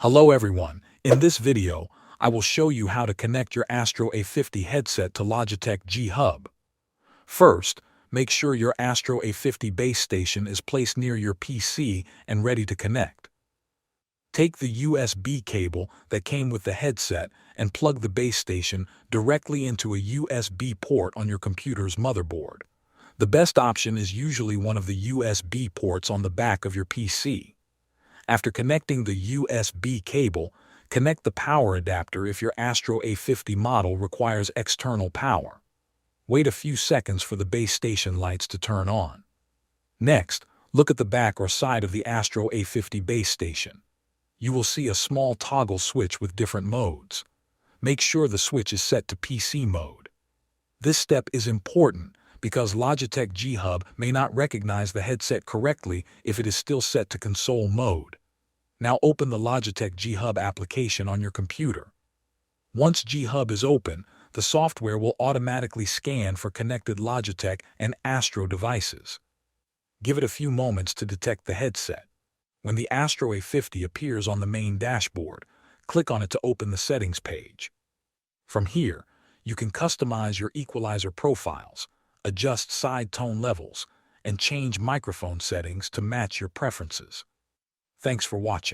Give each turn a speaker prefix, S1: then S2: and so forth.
S1: Hello everyone, in this video, I will show you how to connect your Astro A50 headset to Logitech G HUB. First, make sure your Astro A50 base station is placed near your PC and ready to connect. Take the USB cable that came with the headset and plug the base station directly into a USB port on your computer's motherboard. The best option is usually one of the USB ports on the back of your PC. After connecting the USB cable, connect the power adapter if your Astro A50 model requires external power. Wait a few seconds for the base station lights to turn on. Next, look at the back or side of the Astro A50 base station. You will see a small toggle switch with different modes. Make sure the switch is set to PC mode. This step is important because Logitech G HUB may not recognize the headset correctly if it is still set to console mode. Now open the Logitech G HUB application on your computer. Once G HUB is open, the software will automatically scan for connected Logitech and Astro devices. Give it a few moments to detect the headset. When the Astro A50 appears on the main dashboard, click on it to open the settings page. From here, you can customize your equalizer profiles, adjust side tone levels, and change microphone settings to match your preferences. Thanks for watching.